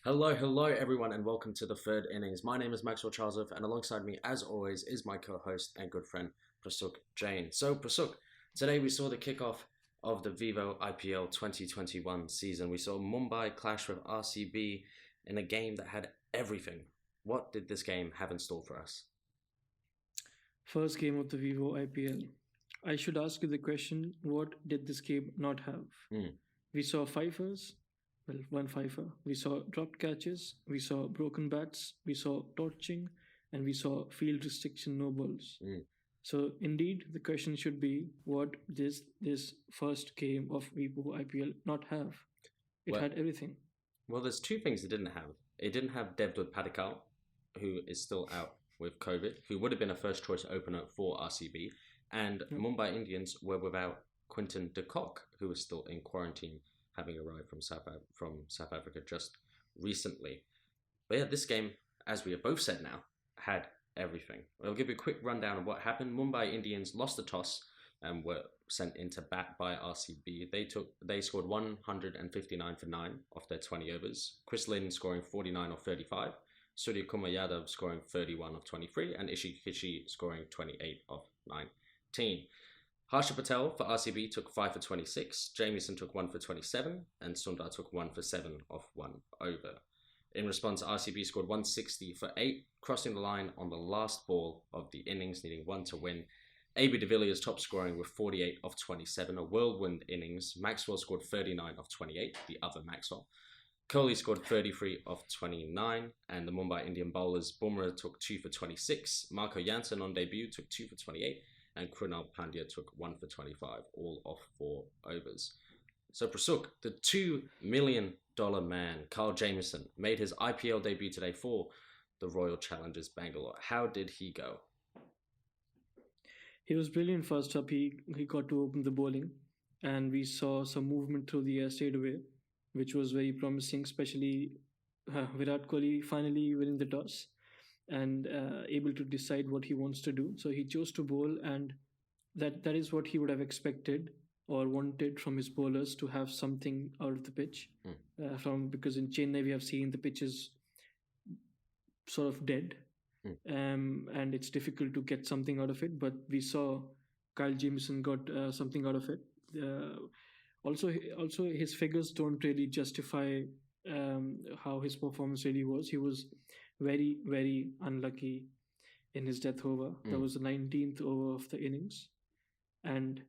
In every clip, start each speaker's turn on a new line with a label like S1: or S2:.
S1: Hello, everyone, and welcome to the third innings. My name is Maxwell Charlesworth, and alongside me, as always, is my co-host and good friend Prasuk Jain. So, Prasuk, today we saw the kickoff of the Vivo IPL 2021 season. We saw Mumbai clash with RCB in a game that had everything. What did this game have in store for us?
S2: First game of the Vivo IPL. I should ask you the question, what did this game not have?
S1: Mm,
S2: We saw fifers, well, one fifer. We saw dropped catches, we saw broken bats, we saw torching, and we saw field restriction no balls.
S1: mm.
S2: So, indeed, the question should be, what does this first game of Vivo IPL not have? It
S1: Well,
S2: had everything.
S1: well, there's two things it didn't have. It didn't have Devdutt Padikkal, who is still out with COVID, who would have been a first choice opener for RCB, and
S2: Yep.
S1: Mumbai Indians were without Quinton de Kock, who was still in quarantine, having arrived from South Africa just recently. But yeah, this game, as we have both said now, had everything. I'll give you a quick rundown of what happened. Mumbai Indians lost the toss and were sent into bat by RCB. They scored 159 for 9 off their 20 overs. Chris Lynn scoring 49 off 35. Surya Kumar Yadav scoring 31 of 23, and Ishi Kishi scoring 28 of 19. Harsha Patel for RCB took 5 for 26, Jamieson took 1 for 27, and Sundar took 1 for 7 off 1 over. In response, RCB scored 160 for 8, crossing the line on the last ball of the innings, needing 1 to win. AB de Villiers top scoring with 48 of 27, a whirlwind innings. Maxwell scored 39 of 28, the other Maxwell. Kohli scored 33 of 29, and the Mumbai Indian bowlers Bumrah took 2 for 26, Marco Jansen on debut took 2 for 28, and Krunal Pandya took 1 for 25, all off 4 overs. So Prasuk, the $2 million man, Carl Jamieson, made his IPL debut today for the Royal Challengers Bangalore. How did he go?
S2: He was brilliant first up. He got to open the bowling, and we saw some movement through the air straight away, which was very promising, especially Virat Kohli finally winning the toss and able to decide what he wants to do. So he chose to bowl, and that is what he would have expected or wanted from his bowlers to have something out of the pitch. From because in Chennai we have seen the pitch is sort of dead, and it's difficult to get something out of it. But we saw Kyle Jameson got something out of it. Uh, also, his figures don't really justify how his performance really was. He was very, very unlucky in his death over. That was the 19th over of the innings, and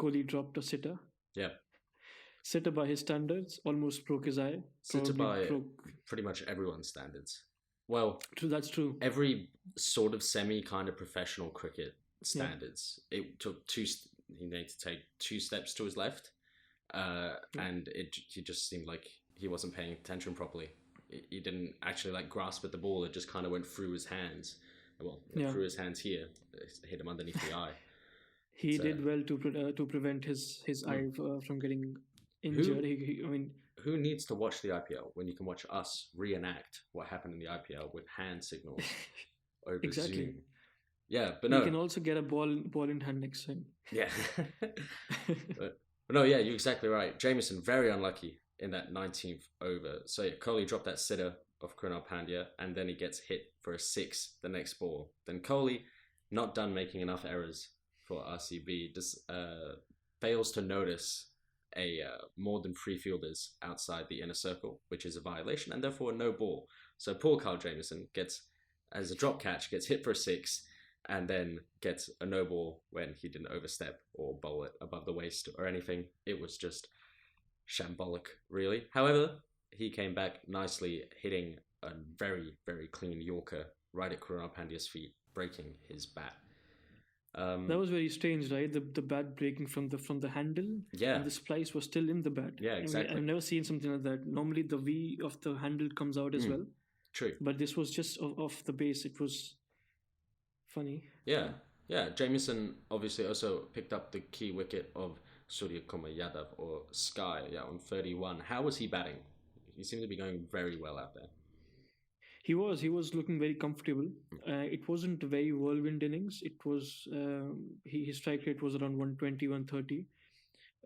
S2: Kohli dropped a sitter.
S1: Yeah.
S2: Sitter by his standards almost broke his eye.
S1: Sitter
S2: Probably
S1: by
S2: broke.
S1: pretty much everyone's standards. Well,
S2: True, that's true.
S1: every sort of semi kind of professional cricket
S2: Yeah.
S1: standards. It took he needed to take 2 steps to his left, and he just seemed like he wasn't paying attention properly. He didn't actually like grasp at the ball. It just kind of went through his hands. Well,
S2: Yeah.
S1: through his hands here, it hit him underneath the eye.
S2: He
S1: So,
S2: did well to prevent his eye from getting injured. I mean,
S1: who needs to watch the IPL when you can watch us reenact what happened in the IPL with hand signals over
S2: exactly.
S1: Zoom? Yeah, but
S2: We
S1: no,
S2: can also get a ball in hand next time.
S1: yeah. But no, yeah, you're exactly right. Jameson, very unlucky in that 19th over. So yeah, Kohli dropped that sitter of Krunal Pandya, and then he gets hit for a 6 the next ball. Then Kohli, not done making enough errors for RCB, just fails to notice a more than 3 fielders outside the inner circle, which is a violation, and therefore no ball. So poor Carl Jameson gets, as a drop catch, gets hit for a 6, and then gets a no ball when he didn't overstep or bowl it above the waist or anything. It was just shambolic, really. However, he came back nicely, hitting a very, very clean Yorker right at Krunal Pandya's feet, breaking his bat.
S2: That was very strange, right? The bat breaking from the handle,
S1: Yeah.
S2: and the splice was still in the bat.
S1: Yeah,
S2: I mean,
S1: exactly.
S2: I've never seen something like that. Normally, the V of the handle comes out as well,
S1: True.
S2: but this was just off the base. It was funny.
S1: Yeah, yeah. Jamieson obviously also picked up the key wicket of Surya Kumar Yadav, or Sky, yeah, on 31. How was he batting? He seemed to be going very well out there.
S2: He was looking very comfortable. It wasn't a very whirlwind innings. It was his strike rate was around 120, 130.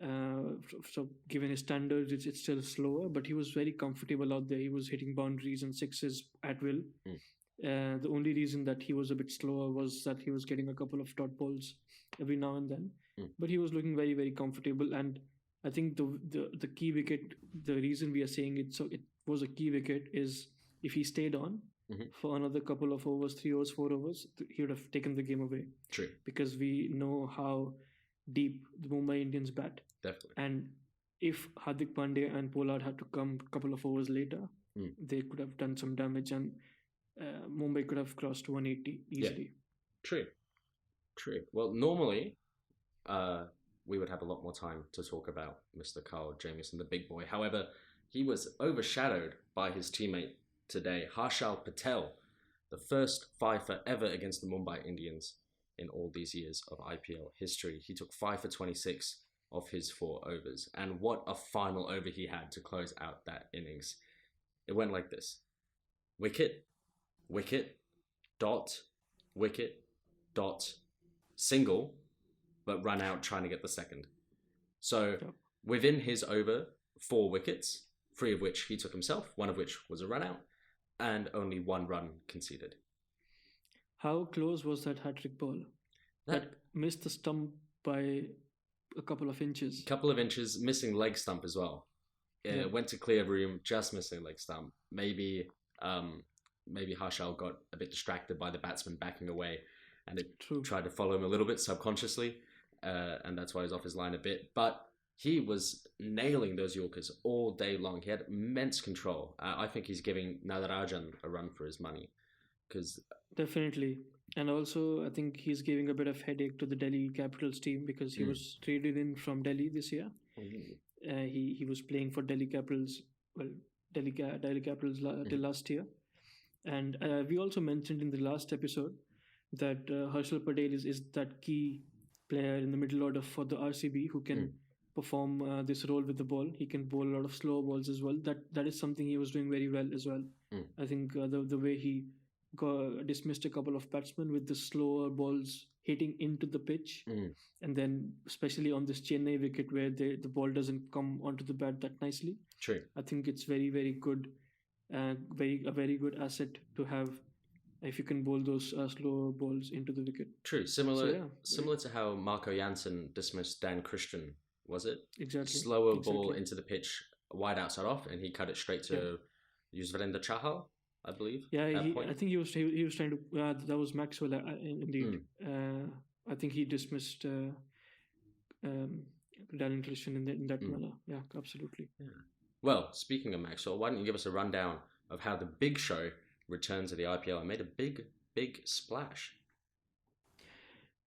S2: So given his standards, it's still slower, but he was very comfortable out there. He was hitting boundaries and sixes at will.
S1: Mm.
S2: The only reason that he was a bit slower was that he was getting a couple of dot balls every now and then,
S1: Mm.
S2: but he was looking very, very comfortable. And I think the key wicket, the reason we are saying it was a key wicket is if he stayed on
S1: Mhm.
S2: for another couple of overs, 3 overs, 4 overs, he would have taken the game away.
S1: True.
S2: Because we know how deep the Mumbai Indians bat.
S1: Definitely.
S2: And if Hardik Pandya and Pollard had to come a couple of overs later, they could have done some damage, and Mumbai could have crossed 180 easily.
S1: True. Well, normally, we would have a lot more time to talk about Mr. Carl Jamieson, the big boy. However, he was overshadowed by his teammate today, Harshal Patel, the first fifer ever against the Mumbai Indians in all these years of IPL history. He took 5 for 26 of his 4 overs. And what a final over he had to close out that innings. It went like this: wicket, wicket, dot, wicket, dot, single, but run out trying to get the second. So within his over, 4 wickets, 3 of which he took himself, 1 of which was a run out, and only 1 run conceded.
S2: How close was that hat-trick ball? That missed the stump by a couple of inches.
S1: Couple of inches, missing leg stump as well. Yeah. Went to clear room, just missing leg stump. Maybe Harshal got a bit distracted by the batsman backing away, and it tried to follow him a little bit subconsciously, and that's why he's off his line a bit. But he was nailing those Yorkers all day long. He had immense control. I think he's giving Nadarajan a run for his money.
S2: Definitely. And also, I think he's giving a bit of headache to the Delhi Capitals team because he was traded in from Delhi this year. He was playing for Delhi Capitals, Delhi Capitals till last year. And we also mentioned in the last episode that Harshal Patel is that key player in the middle order for the RCB who can perform this role with the ball. He can bowl a lot of slow balls as well. That is something he was doing very well as well. I think the way he dismissed a couple of batsmen with the slower balls hitting into the pitch, and then especially on this Chennai wicket where the ball doesn't come onto the bat that nicely.
S1: True.
S2: I think it's very, very good, a very good asset to have if you can bowl those slow balls into the wicket.
S1: True. Similar to how Marco Jansen dismissed Dan Christian, was it?
S2: Exactly.
S1: Slower ball into the pitch, wide outside off, and he cut it straight to Yuzvendra Chahal, I believe.
S2: Yeah, I think he was trying to. That was Maxwell, indeed. I think he dismissed Darren Christian in that manner. Yeah, absolutely.
S1: Yeah. Well, speaking of Maxwell, why don't you give us a rundown of how the Big Show returned to the IPL and made a big splash?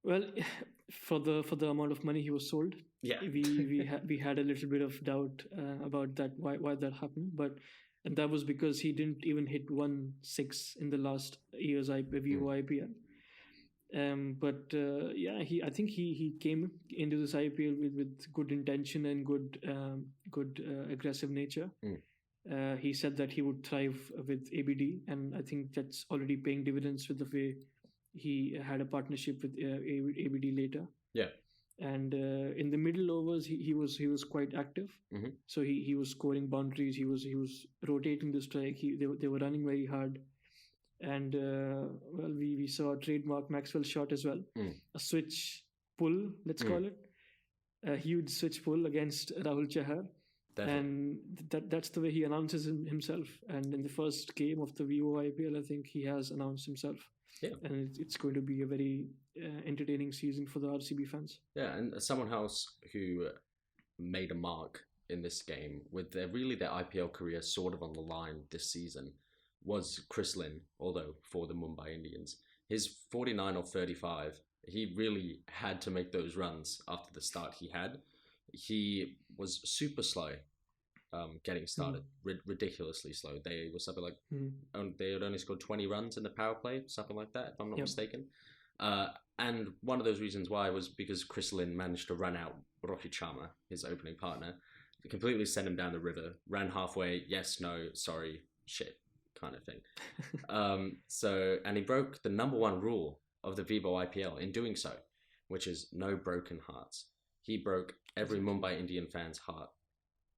S2: Well, for the amount of money he was sold, we had a little bit of doubt about that, why that happened, and that was because he didn't even hit 1-6 in the last year's Vivo IPL. I think he came into this IPL with good intention and good aggressive nature. He said that he would thrive with ABD, and I think that's already paying dividends with the way he had a partnership with ABD later.
S1: Yeah.
S2: And in the middle overs, he was quite active. So he was scoring boundaries. He was rotating the strike. They were running very hard. And we saw a trademark Maxwell shot as well, a switch pull, let's call it, a huge switch pull against Rahul Chahar. Definitely. And that's the way he announces himself. And in the first game of the Vivo IPL, I think he has announced himself. Yeah. And it's going to be a very entertaining season for the RCB fans.
S1: Yeah, and someone else who made a mark in this game with their IPL career sort of on the line this season was Chris Lynn, although for the Mumbai Indians. His 49 or 35, he really had to make those runs after the start he had. He was super slow getting started, ridiculously slow. They were something like, they had only scored 20 runs in the power play, something like that, if I'm not mistaken. And one of those reasons why was because Chris Lynn managed to run out Rohit Sharma, his opening partner, completely sent him down the river, ran halfway, yes, no, sorry, shit, kind of thing. And he broke the number 1 rule of the Vivo IPL in doing so, which is no broken hearts. he broke every
S2: Exactly.
S1: Mumbai Indian fan's heart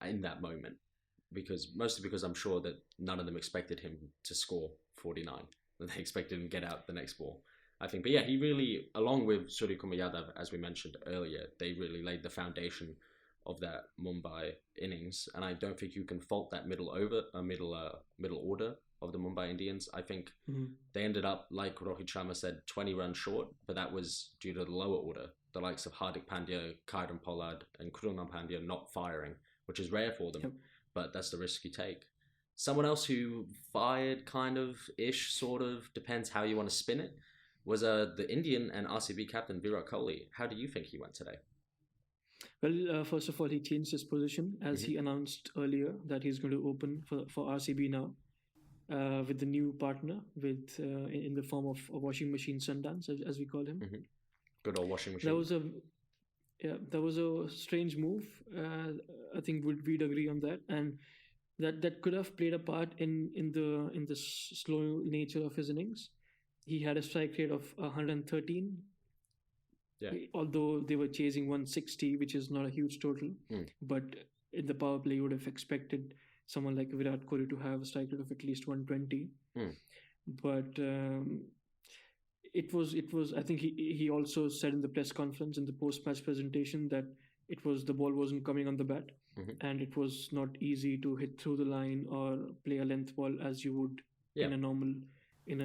S1: in that moment, mostly because I'm sure that none of them expected him to score 49. They expected him to get out the next ball, I think. But yeah, he really, along with Suryakumar Yadav, as we mentioned earlier, they really laid the foundation of that Mumbai innings, and I don't think you can fault that middle order of the Mumbai Indians. I think
S2: Mhm.
S1: they ended up, like Rohit Sharma said, 20 runs short, but that was due to the lower order, the likes of Hardik Pandya, Kairam Pollard, and Krunal Pandya not firing, which is rare for them,
S2: Yep.
S1: but that's the risk you take. Someone else who fired kind of ish, sort of, depends how you want to spin it, was the Indian and RCB captain Virat Kohli. How do you think he went today?
S2: Well, first of all, he changed his position as
S1: Mm-hmm.
S2: he announced earlier that he's going to open for RCB now with the new partner in the form of a washing machine Sundance, as we call him.
S1: Mm-hmm. Good old washing
S2: That
S1: machine.
S2: was a yeah, that was a strange move. I think we'd agree on that, and that could have played a part in the slow nature of his innings. He had a strike rate of 113,
S1: Yeah.
S2: although they were chasing 160, which is not a huge total.
S1: Mm.
S2: But in the power play, you would have expected someone like Virat Kohli to have a strike rate of at least 120.
S1: Mm.
S2: But it was. I think he also said in the press conference in the post match presentation that the ball wasn't coming on the bat,
S1: Mm-hmm.
S2: and it was not easy to hit through the line or play a length ball as you would
S1: Yeah.
S2: in a normal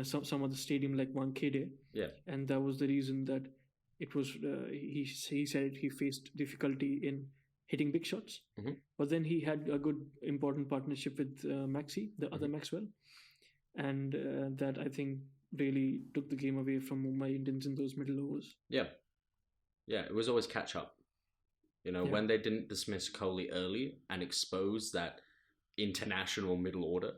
S2: some other stadium like Wankhede.
S1: Yeah.
S2: And that was the reason that it was he said he faced difficulty in hitting big shots.
S1: Mhm.
S2: But then he had a good important partnership with Maxi, the other Maxwell, and that I think really took the game away from Mumbai Indians in those middle overs.
S1: Yeah. Yeah. It was always catch up.
S2: Yeah.
S1: When they didn't dismiss Kohli early and expose that international middle order,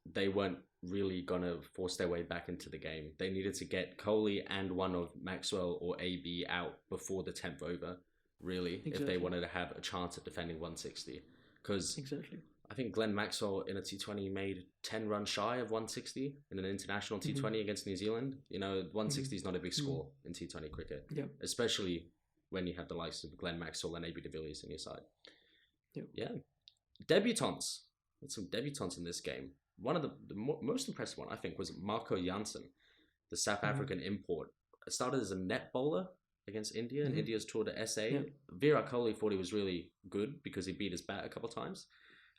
S1: they weren't really gonna force their way back into the game. They needed to get Kohli and one of Maxwell or AB out before the 10th over, really, if
S2: Exactly.
S1: they wanted to have a chance at defending 160. Because
S2: Exactly.
S1: I think Glenn Maxwell in a T20 made 10 runs shy of 160 in an international T20 against New Zealand. 160 is not a big score in T20 cricket,
S2: Yeah.
S1: especially when you have the likes of Glenn Maxwell and AB de Villiers on your side.
S2: Yep.
S1: Yeah. Debutants. There's some debutants in this game. One of the most impressive one, I think, was Marco Jansen, the South African import. Started as a net bowler against India in India's tour to SA.
S2: Yeah.
S1: Virat Kohli thought he was really good because he beat his bat a couple of times.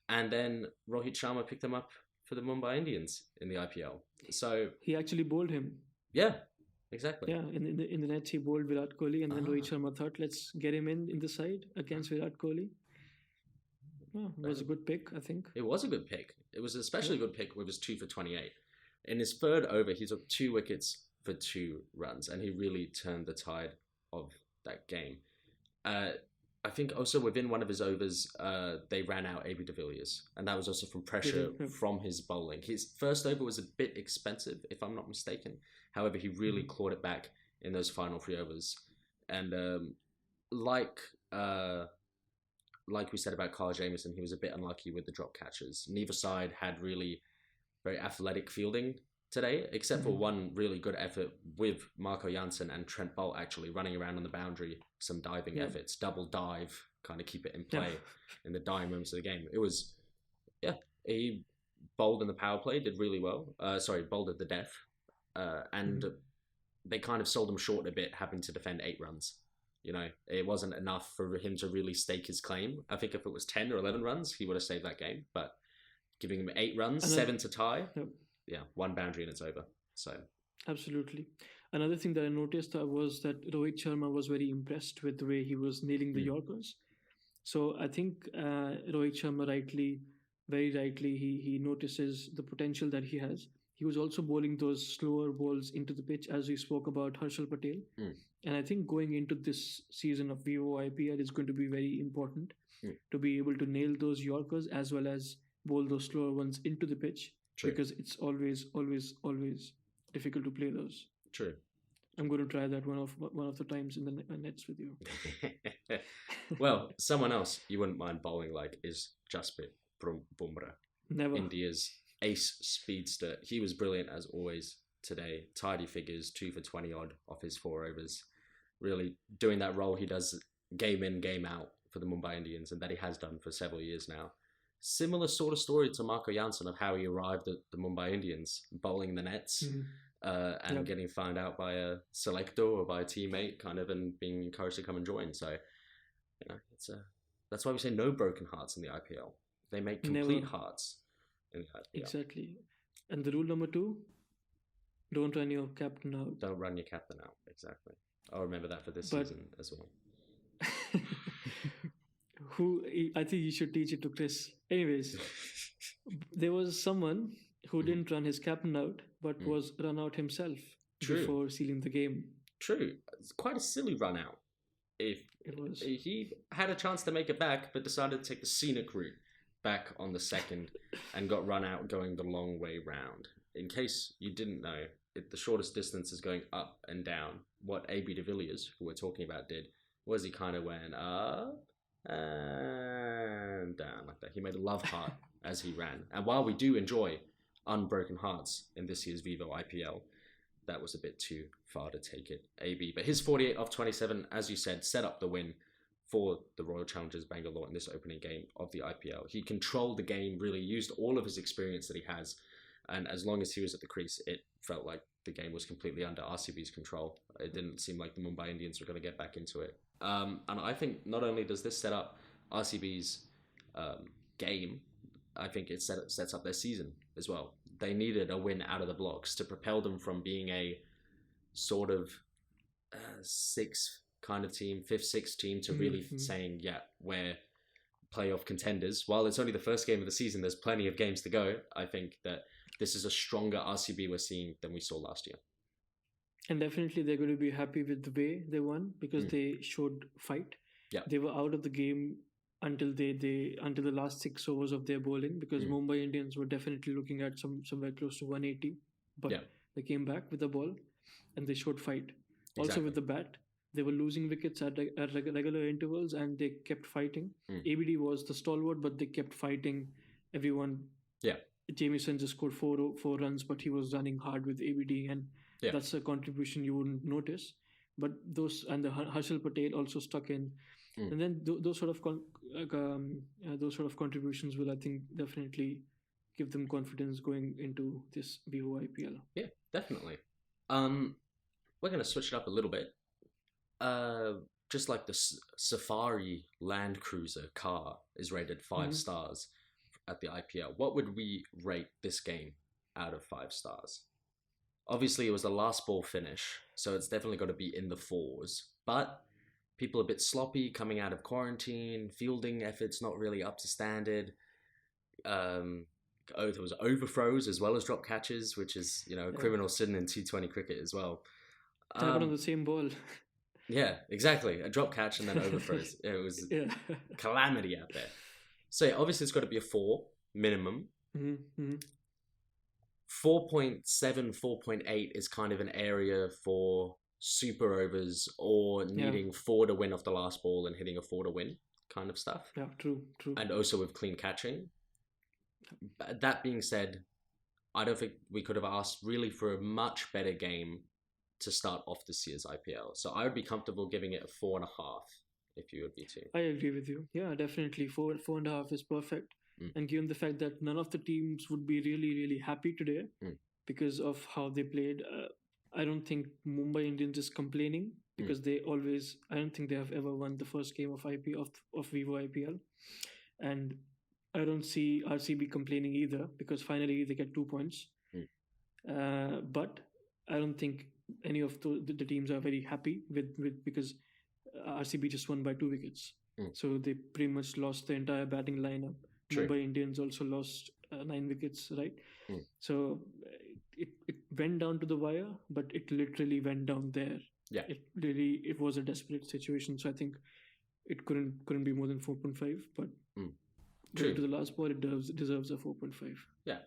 S1: And then Rohit Sharma picked him up for the Mumbai Indians in the IPL. So
S2: he actually bowled him.
S1: Yeah, exactly.
S2: Yeah, in the nets he bowled Virat Kohli, and then Rohit Sharma thought, let's get him in the side against Virat Kohli. Oh, it was a good pick, I think.
S1: It was a good pick. It was especially a good pick with his 2 for 28. In his third over, he took 2 wickets for 2 runs, and he really turned the tide of that game. I think also within one of his overs, they ran out AB de Villiers, and that was also from pressure from his bowling. His first over was a bit expensive, if I'm not mistaken. However, he really clawed it back in those final 3 overs. And like we said about Carl Jamieson, he was a bit unlucky with the drop catches. Neither side had really very athletic fielding today, except for one really good effort with Marco Jansen and Trent Bolt actually running around on the boundary, some diving efforts, double dive, kind of keep it in play in the dying moments of the game. It was, he bowled in the power play, did really well. Bowled at the death. And they kind of sold him short a bit, having to defend 8 runs. It wasn't enough for him to really stake his claim. I think if it was 10 or 11 runs, he would have saved that game. But giving him 8 runs, 7 to tie, 1 boundary and it's over. So
S2: absolutely. Another thing that I noticed was that Rohit Sharma was very impressed with the way he was nailing the Yorkers. So I think Rohit Sharma very rightly, he notices the potential that he has. He was also bowling those slower balls into the pitch, as we spoke about Harshal Patel. And I think going into this season of VO IPL is going to be very important to be able to nail those Yorkers as well as bowl those slower ones into the pitch. True. Because it's always difficult to play those.
S1: True.
S2: I'm going to try that one of the times in the nets with you.
S1: Well, someone else you wouldn't mind bowling like is Jasprit Bumrah.
S2: Never.
S1: India's ace speedster. He was brilliant as always today. Tidy figures, 2 for 20 odd off his 4 overs. Really doing that role he does game in, game out for the Mumbai Indians, and that he has done for several years now. Similar sort of story to Marco Janssen of how he arrived at the Mumbai Indians, bowling the nets and
S2: Yep.
S1: getting found out by a selector or by a teammate, kind of, and being encouraged to come and join. So, that's why we say no broken hearts in the IPL. They make complete
S2: Never.
S1: hearts in the IPL.
S2: Exactly. And the rule number 2, don't run your captain out.
S1: Don't run your captain out. Exactly. I'll remember that for this
S2: But
S1: season as well.
S2: I think you should teach it to Chris. Anyways, there was someone who didn't run his captain out, but was run out himself before sealing the game.
S1: True. It's quite a silly run out. If
S2: It was.
S1: he had a chance to make it back, but decided to take the scenic route back on the second and got run out going the long way round. In case you didn't know, the shortest distance is going up and down. What AB de Villiers, who we're talking about, did was he kind of went up and down like that. He made a love heart as he ran. And while we do enjoy unbroken hearts in this year's Vivo IPL, that was a bit too far to take it, AB. But his 48 off 27, as you said, set up the win for the Royal Challengers Bangalore in this opening game of the IPL. He controlled the game, really used all of his experience that he has, and as long as he was at the crease, it felt like the game was completely under RCB's control. It didn't seem like the Mumbai Indians were going to get back into it. And I think not only does this set up RCB's game, I think it sets up their season as well. They needed a win out of the blocks to propel them from being a sort of sixth kind of team, fifth, sixth team, to really saying, yeah, we're playoff contenders. While it's only the first game of the season, there's plenty of games to go. I think that this is a stronger RCB we're seeing than we saw last year.
S2: And definitely they're going to be happy with the way they won because they showed fight.
S1: Yeah.
S2: They were out of the game until until the last 6 overs of their bowling, because Mumbai Indians were definitely looking at somewhere close to 180, but they came back with the ball and they showed fight. Also with the bat, they were losing wickets at regular intervals and they kept fighting. ABD was the stalwart, but they kept fighting everyone.
S1: Yeah.
S2: Jamieson just scored four runs, but he was running hard with ABD, and that's a contribution you wouldn't notice. But those, and the Harshal Patel also stuck in. And then those sort of contributions will, I think, definitely give them confidence going into this Vivo IPL.
S1: Yeah, definitely. We're going to switch it up a little bit. Just like the Safari Land Cruiser car is rated 5 stars at the IPL, what would we rate this game out of 5 stars? Obviously, it was a last ball finish, so it's definitely got to be in the 4s. But people a bit sloppy coming out of quarantine, fielding efforts not really up to standard. There was overthrows as well as drop catches, which is a criminal sin in T20 cricket as well.
S2: Happened on the same ball.
S1: Yeah, exactly. A drop catch and then overthrows. It was calamity out there. So obviously it's got to be a 4 minimum. 4.7, 4.8 is kind of an area for super overs or needing 4 to win off the last ball and hitting a 4 to win kind of stuff.
S2: Yeah, true.
S1: And also with clean catching. That being said, I don't think we could have asked really for a much better game to start off this year's IPL. So I would be comfortable giving it a 4.5 if you would be too.
S2: I agree with you. Yeah, definitely. 4.5 is perfect. And given the fact that none of the teams would be really, really happy today because of how they played, I don't think Mumbai Indians is complaining because I don't think they have ever won the first game of Vivo IPL. And I don't see RCB complaining either because finally they get 2 points. But I don't think any of the teams are very happy with because RCB just won by 2 wickets. So they pretty much lost the entire batting lineup.
S1: True.
S2: Mumbai Indians also lost 9 wickets, right? So it went down to the wire, but it literally went down there.
S1: Yeah.
S2: It was a desperate situation. So I think it couldn't be more than 4.5, but going to the last ball, it deserves a 4.5.
S1: Yeah.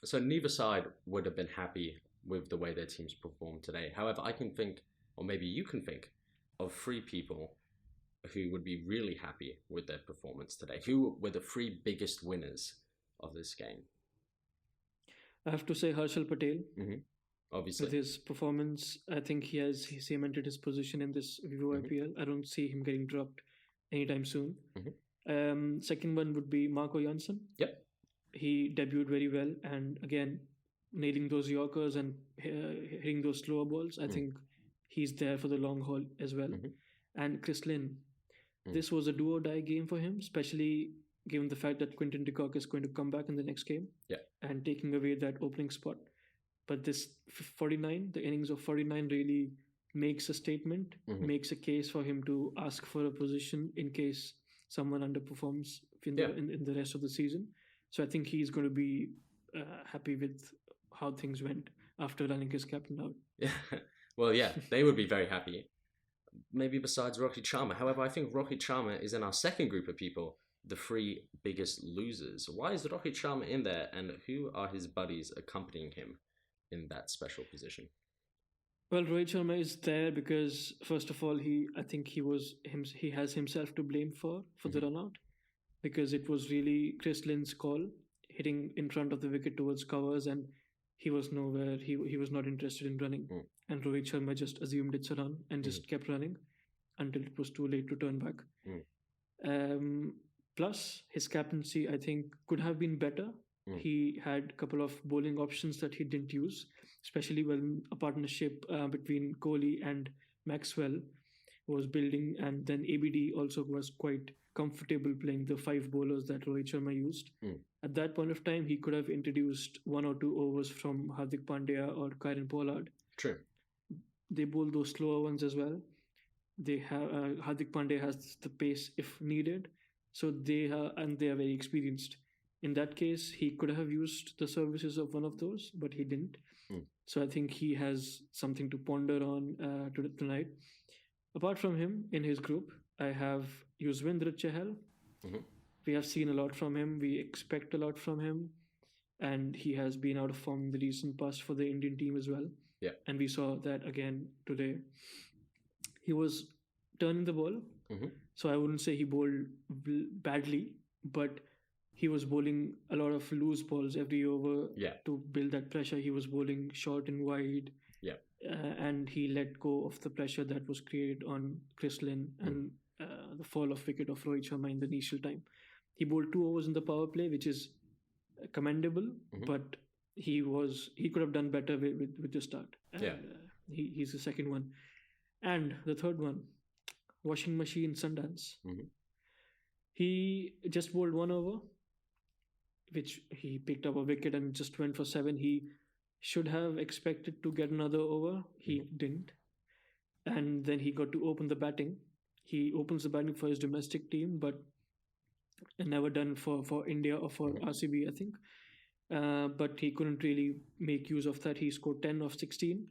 S1: So neither side would have been happy with the way their teams performed today. However, I can think, or maybe you can think, of 3 people who would be really happy with their performance today. Who were the 3 biggest winners of this game?
S2: I have to say Harshal Patel.
S1: Obviously.
S2: With his performance, I think he cemented his position in this Vivo IPL. I don't see him getting dropped anytime soon.
S1: Mhm.
S2: Second one would be Marco Janssen.
S1: Yep.
S2: He debuted very well, and again, nailing those Yorkers and hitting those slower balls. I
S1: Mm.
S2: think he's there for the long haul as well.
S1: Mhm.
S2: And Chris Lynn,
S1: Mm.
S2: this was a do or die game for him, especially given the fact that Quinton de Kock is going to come back in the next game
S1: Yeah.
S2: and taking away that opening spot. But this 49, the innings of 49 really makes a statement,
S1: Mhm.
S2: makes a case for him to ask for a position in case someone underperforms
S1: Yeah.
S2: in the rest of the season. So I think he's going to be happy with how things went after running his captain out.
S1: Yeah. Well, yeah, they would be very happy. Maybe besides Rocky Sharma. However, I think Rocky Sharma is in our second group of people, the three biggest losers. Why is Rocky Sharma in there, and who are his buddies accompanying him in that special position?
S2: Well, Rohit Sharma is there because first of all, I think he has himself to blame for the
S1: Mhm.
S2: run out because it was really Chris Lynn's call hitting in front of the wicket towards covers and he was nowhere. He was not interested in running,
S1: Mm.
S2: and Rohit Sharma just assumed it's a run and just kept running until it was too late to turn back.
S1: Mm.
S2: Um, Plus, his captaincy, I think, could have been better.
S1: Mm.
S2: He had a couple of bowling options that he didn't use, especially when a partnership between Kohli and Maxwell was building, and then ABD also was quite comfortable playing the five bowlers that Rohit Sharma used.
S1: Mm.
S2: At that point of time, he could have introduced one or two overs from Hardik Pandya or Kieron Pollard.
S1: True.
S2: They bowl those slower ones as well. They have Hardik Pandya has the pace if needed, so they are very experienced. In that case, he could have used the services of one of those, but he didn't.
S1: Mm.
S2: So I think he has something to ponder on tonight. Apart from him, in his group, I have Yuzvendra Chahal.
S1: Mhm.
S2: We have seen a lot from him. We expect a lot from him, and he has been out of form in the recent past for the Indian team as well.
S1: Yeah.
S2: And we saw that again today. He was turning the ball,
S1: Mhm.
S2: so I wouldn't say he bowled badly, but he was bowling a lot of loose balls every over
S1: Yeah.
S2: to build that pressure. He was bowling short and wide,
S1: Yeah.
S2: and he let go of the pressure that was created on Chris Lynn and the fall of wicket of Rohit Sharma in the initial time. He bowled 2 overs in the power play, which is commendable, but he could have done better with the start.
S1: Yeah.
S2: He's the second one, and the third one, washing machine Sundance.
S1: Mhm.
S2: He just bowled 1 over, which he picked up a wicket and just went for seven. He should have expected to get another over. He didn't. And then he got to open the batting. He opens the batting for his domestic team, but never done for India or for RCB, I think. But he couldn't really make use of that. He scored 10 of 16.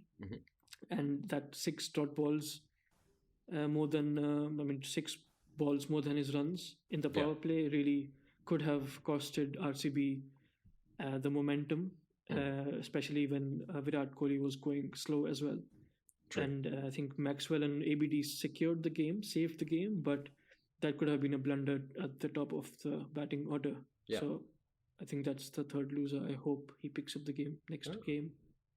S2: And that six dot balls more than, 6 balls more than his runs in the power play really could have costed RCB the momentum, especially when Virat Kohli was going slow as well.
S1: True.
S2: And I think Maxwell and ABD secured the game, saved the game, but that could have been a blunder at the top of the batting order.
S1: Yeah.
S2: So I think that's the third loser. I hope he picks up the game next game.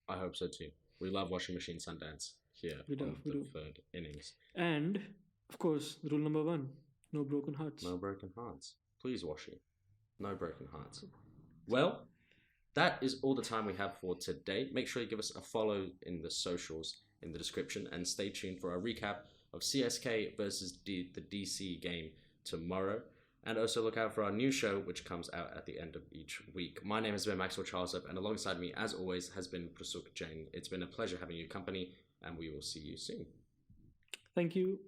S1: I hope so too. We love washing machine Sundance here
S2: We
S1: on
S2: do.
S1: the third innings.
S2: And of course, rule number 1: no broken hearts.
S1: No broken hearts. Please, Washi. No broken hearts. Well, that is all the time we have for today. Make sure you give us a follow in the socials in the description and stay tuned for our recap of CSK versus the DC game tomorrow. And also look out for our new show, which comes out at the end of each week. My name has been Maxwell Charlesup, and alongside me, as always, has been Prasuk Jain. It's been a pleasure having you company, and we will see you soon.
S2: Thank you.